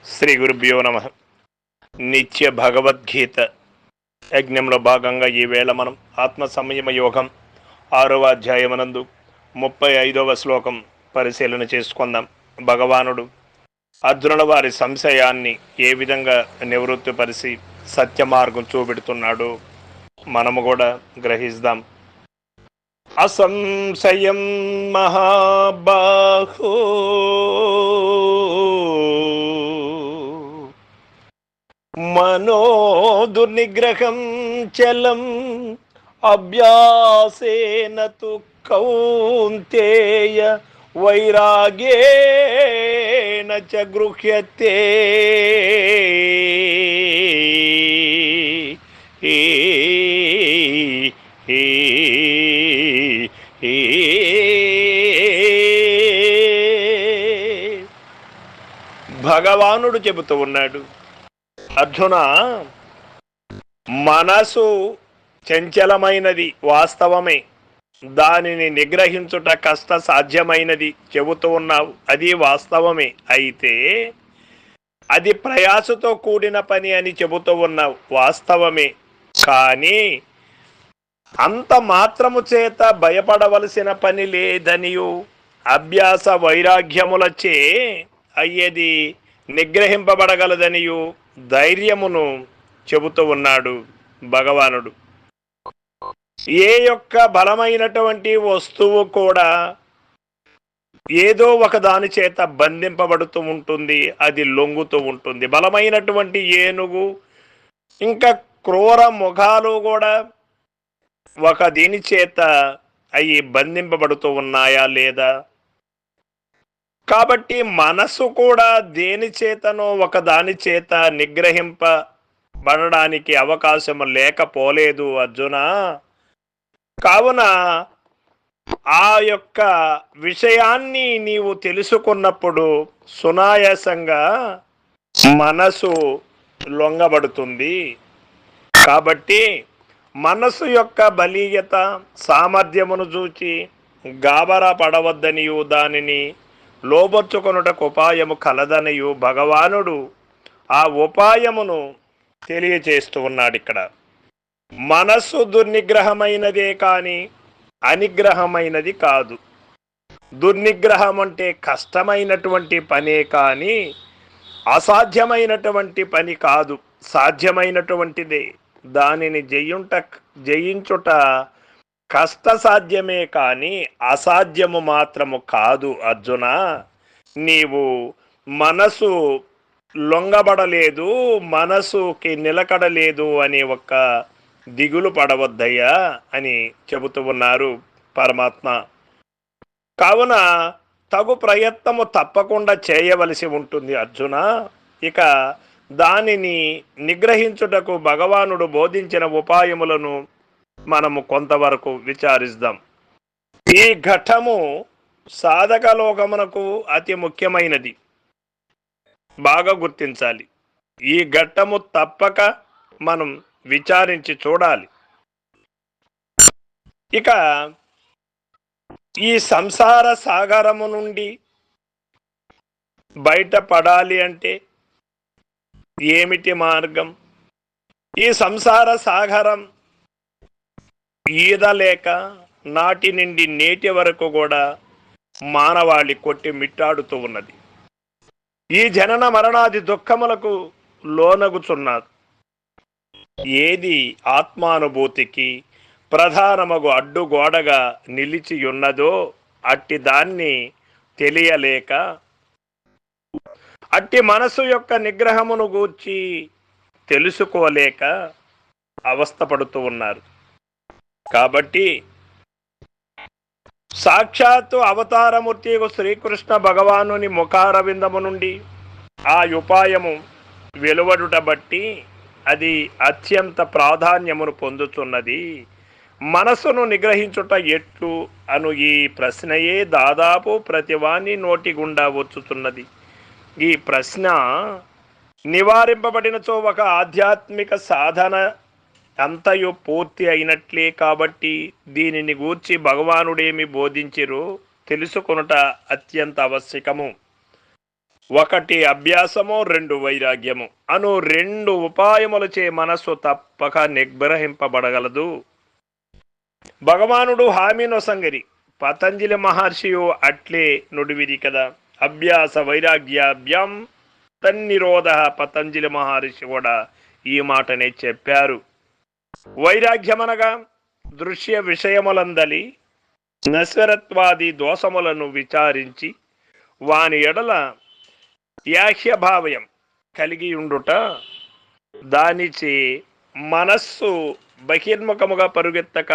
శ్రీ గురుభ్యో నమ. నిత్య భగవద్గీత యజ్ఞంలో భాగంగా ఈవేళ మనం ఆత్మ సంయమ యోగం 6వ అధ్యాయమునందు 35వ శ్లోకం పరిశీలన చేసుకుందాం. భగవానుడు అర్జునుల వారి సంశయాన్ని ఏ విధంగా నివృత్తిపరిచి సత్య మార్గం చూపెడుతున్నాడు మనము కూడా గ్రహిస్తాం. అసంశయం మహాబాహో మనో దుర్నిగ్రహం చలం అభ్యాసేన తు కౌంతేయ వైరాగ్యేన చ గృహ్యతే. భగవానుడు చెబుతూ ఉన్నాడు, అర్జున, మనసు చంచలమైనది వాస్తవమే, దానిని నిగ్రహించుట కష్ట సాధ్యమైనది చెబుతూ ఉన్నావు, అది వాస్తవమే. అయితే అది ప్రయాసతో కూడిన పని అని చెబుతూ ఉన్నావు, వాస్తవమే. కానీ అంత మాత్రము చేత భయపడవలసిన పని లేదనియు అభ్యాస వైరాగ్యములచే అయ్యేది నిగ్రహింపబడగలదనియు ధైర్యమును చెబుతూ ఉన్నాడు భగవానుడు. ఏ యొక్క బలమైనటువంటి వస్తువు కూడా ఏదో ఒక దాని చేత బంధింపబడుతూ ఉంటుంది, అది లొంగుతూ ఉంటుంది. బలమైనటువంటి ఏనుగు ఇంకా క్రూర ముఖాలు కూడా ఒక దీని చేత అవి బంధింపబడుతూ ఉన్నాయా లేదా? కాబట్టి మనసు కూడా దేని చేతనో ఒక దాని చేత నిగ్రహింపబడడానికి అవకాశం లేకపోలేదు అర్జున. కావున ఆ యొక్క విషయాన్ని నీవు తెలుసుకున్నప్పుడు సునాయాసంగా మనసు లొంగబడుతుంది. కాబట్టి మనసు యొక్క బలీయత సామర్థ్యమును చూచి గాబరా పడవద్దనియు దానిని లోబర్చుకొనుటకు ఉపాయము కలదనియు భగవానుడు ఆ ఉపాయమును తెలియచేస్తూ ఉన్నాడు. ఇక్కడ మనస్సు దుర్నిగ్రహమైనదే కానీ అనిగ్రహమైనది కాదు. దుర్నిగ్రహం అంటే కష్టమైనటువంటి పనే కానీ అసాధ్యమైనటువంటి పని కాదు, సాధ్యమైనటువంటిదే. దానిని జయించుట కష్టసాధ్యమే కానీ అసాధ్యము మాత్రము కాదు అర్జున. నీవు మనసు లొంగబడలేదు, మనసుకి నిలకడలేదు అని ఒక దిగులు పడవద్దయ్యా అని చెబుతూ ఉన్నారు పరమాత్మ. కావున తగు ప్రయత్నము తప్పకుండా చేయవలసి ఉంటుంది అర్జున. ఇక దానిని నిగ్రహించుటకు భగవానుడు బోధించిన ఉపాయములను మనము కొంతవరకు విచారిద్దాం. ఈ ఘట్టము సాధక లోకమునకు అతి ముఖ్యమైనది, బాగా గుర్తించాలి. ఈ ఘట్టము తప్పక మనం విచారించి చూడాలి. ఇక ఈ సంసార సాగరము నుండి బయటపడాలి అంటే ఏమిటి మార్గం? ఈ సంసార సాగరం ఈదలేక నాటి నుండి నేటి వరకు కూడా మానవాళి కొట్టి మిట్టాడుతూ ఉన్నది. ఈ జనన మరణాది దుఃఖములకు లోనగుచున్నారు. ఏది ఆత్మానుభూతికి ప్రధానమగు అడ్డుగోడగా నిలిచి ఉన్నదో అట్టి దాన్ని తెలియలేక అట్టి మనసు యొక్క నిగ్రహమును గూర్చి తెలుసుకోలేక అవస్థపడుతూ ఉన్నారు. కాబట్టి సాక్షాత్తు అవతారమూర్తి శ్రీకృష్ణ భగవానుని ముఖారవిందము నుండి ఆ ఉపాయము వెలువడుట బట్టి అది అత్యంత ప్రాధాన్యమును పొందుతున్నది. మనసును నిగ్రహించుట ఎట్లు అను ఈ ప్రశ్నయే దాదాపు ప్రతివాని నోటి గుండా వచ్చుతున్నది. ఈ ప్రశ్న నివారింపబడినచో ఒక ఆధ్యాత్మిక సాధన అంతయు పూర్తి అయినట్లే. కాబట్టి దీనిని గూర్చి భగవానుడేమి బోధించిరో తెలుసుకొనుట అత్యంత ఆవశ్యకము. ఒకటి అభ్యాసము, రెండు వైరాగ్యము అను రెండు ఉపాయములచే మనస్సు తప్పక నిగ్రహింపబడగలదు. భగవానుడు హామీ నొసంగరి పతంజలి మహర్షియు అట్లే నుడివిది కదా. అభ్యాస వైరాగ్యాభ్యాం తన్నిరోధ. పతంజలి మహర్షి కూడా ఈ మాటనే చెప్పారు. వైరాగ్యమనగా దృశ్య విషయములందలి నశ్వరత్వాది దోషములను విచారించి వాని ఎడల యాహ్యభావయం కలిగి ఉండుట, దానిచే మనస్సు బహిర్ముఖముగా పరుగెత్తక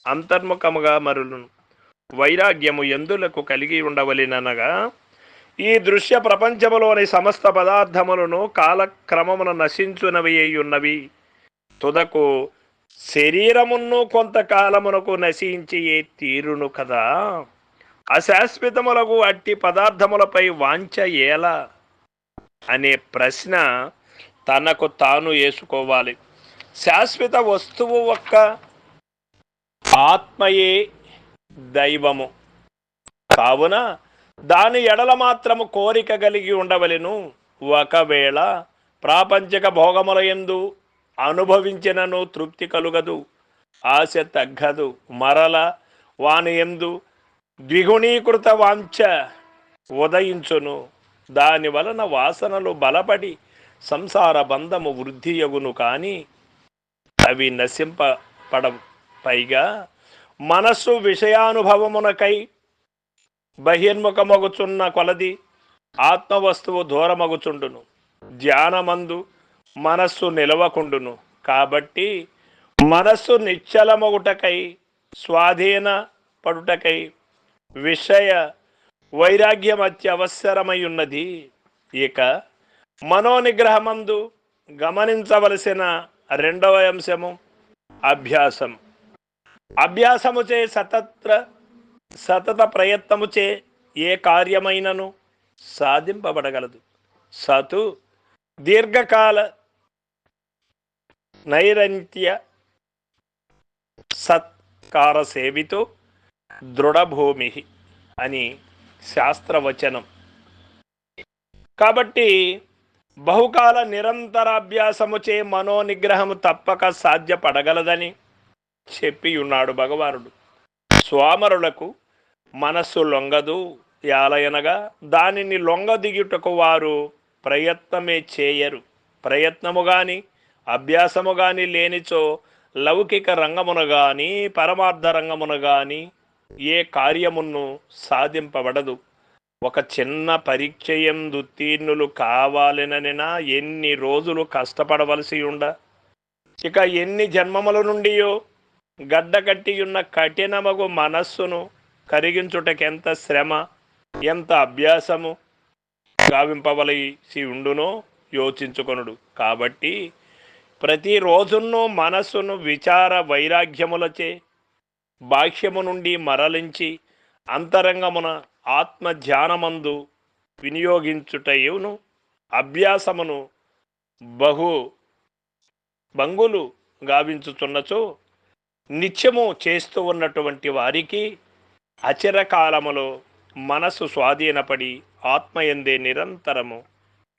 అంతర్ముఖముగా మరులును. వైరాగ్యము ఎందులకు కలిగి ఉండవలెననగా, ఈ దృశ్య ప్రపంచములోని సమస్త పదార్థములను కాలక్రమమున నశించునవి ఉన్నవి. తుదకు శరీరమును కొంతకాలమునకు నశించి తీరును కదా. అశాశ్వతములకు అట్టి పదార్థములపై వాంఛ ఎలా అనే ప్రశ్న తనకు తాను వేసుకోవాలి. శాశ్వత వస్తువు ఒక్క ఆత్మయే దైవము కావున దాని ఎడల మాత్రము కోరిక కలిగి ఉండవలెను. ఒకవేళ ప్రాపంచిక భోగముల యందు అనుభవించినను తృప్తి కలుగదు, ఆశ తగ్గదు. మరల వాని యందు ద్విగుణీకృత వాంఛ ఉదయించును. దాని వలన వాసనలు బలపడి సంసార బంధము వృద్ధియగును. కానీ అవి నశింపబడవు. పైగా మనస్సు విషయానుభవమునకై బహిర్ముఖమగుచున్న కొలది ఆత్మవస్తువు దూరమగుచుండును. ధ్యానమందు మనస్సు నిలవకుండును. కాబట్టి మనస్సు నిశ్చలమగుటకై, స్వాధీన పడుటకై విషయ వైరాగ్యం అత్యవసరమై ఉన్నది. ఇక మనోనిగ్రహమందు గమనించవలసిన రెండవ అంశము అభ్యాసం. అభ్యాసముచే సతత ప్రయత్నముచే ఏ కార్యమైనను సాధింపబడగలదు. సతు దీర్ఘకాల నైరంత్య సత్కార సేవితో దృఢభూమి అని శాస్త్రవచనం. కాబట్టి బహుకాల నిరంతరాభ్యాసముచే మనోనిగ్రహము తప్పక సాధ్యపడగలదని చెప్పి ఉన్నాడు భగవానుడు. స్వామరులకు మనస్సు లొంగదు యాలయనగా దానిని లొంగదిగుటకు వారు ప్రయత్నమే చేయరు. ప్రయత్నము గాని అభ్యాసము గాని లేనిచో లౌకిక రంగమున గాని పరమార్థ రంగమున గాని ఏ కార్యమును సాధింపబడదు. ఒక చిన్న పరీక్షయందు ఉత్తీర్ణులు కావాలనైనా ఎన్ని రోజులు కష్టపడవలసి ఉండ, ఇక ఎన్ని జన్మముల నుండియో గడ్డకట్టియున్న కఠినమగు మనస్సును కరిగించుటకెంత శ్రమ, ఎంత అభ్యాసము గావింపవలసి ఉండునో యోచించుకొనుడు. కాబట్టి ప్రతిరోజును మనస్సును విచార వైరాగ్యములచే బాహ్యము నుండి మరలించి అంతరంగమున ఆత్మధ్యానమందు వినియోగించుటయును అభ్యాసమును భంగులు గావించుచున్నచో నిత్యము చేస్తూ ఉన్నటువంటి వారికి అచిరకాలములో మనసు స్వాధీనపడి ఆత్మయందే నిరంతరము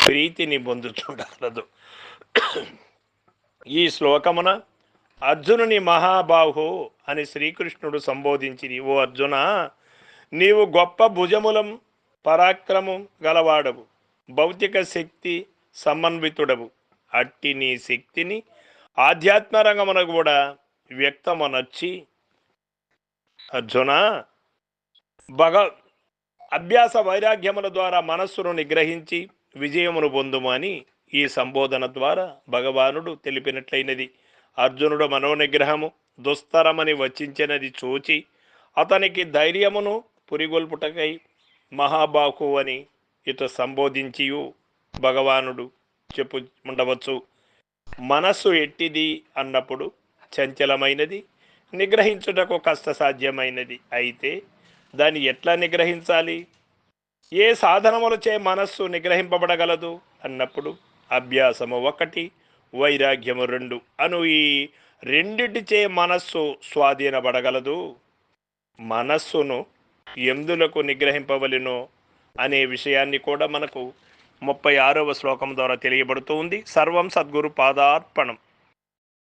ప్రీతిని పొందుచుండగలదు. ఈ శ్లోకమున అర్జునుని మహాబాహు అని శ్రీకృష్ణుడు సంబోధించింది. ఓ అర్జున, నీవు గొప్ప భుజములం పరాక్రమం గలవాడవు, భౌతిక శక్తి సమన్వితుడవు. అట్టి నీ శక్తిని ఆధ్యాత్మ రంగమున కూడా వ్యక్తమనొచ్చి అర్జున అభ్యాస వైరాగ్యముల ద్వారా మనస్సును నిగ్రహించి విజయమును పొందుమని ఈ సంబోధన ద్వారా భగవానుడు తెలిపినట్లయినది. అర్జునుడు మనోనిగ్రహము దుస్తరమని వచించినది చూచి అతనికి ధైర్యమును పురిగొల్పుటకై మహాబాహు అని ఇటు సంబోధించియు భగవానుడు చెప్పు ఉండవచ్చు. మనస్సు ఎట్టిది అన్నప్పుడు చంచలమైనది, నిగ్రహించుటకు కష్టసాధ్యమైనది. అయితే దాన్ని ఎట్లా నిగ్రహించాలి? ఏ సాధనములచే మనస్సు నిగ్రహింపబడగలదు అన్నప్పుడు అభ్యాసము ఒకటి, వైరాగ్యము రెండు అను ఈ రెండిటిచే మనస్సు స్వాధీనపడగలదు. మనస్సును ఎందులకు నిగ్రహింపవలెనో అనే విషయాన్ని కూడా మనకు 36వ శ్లోకం ద్వారా తెలియబడుతూ ఉంది. సర్వం సద్గురు పాదార్పణం.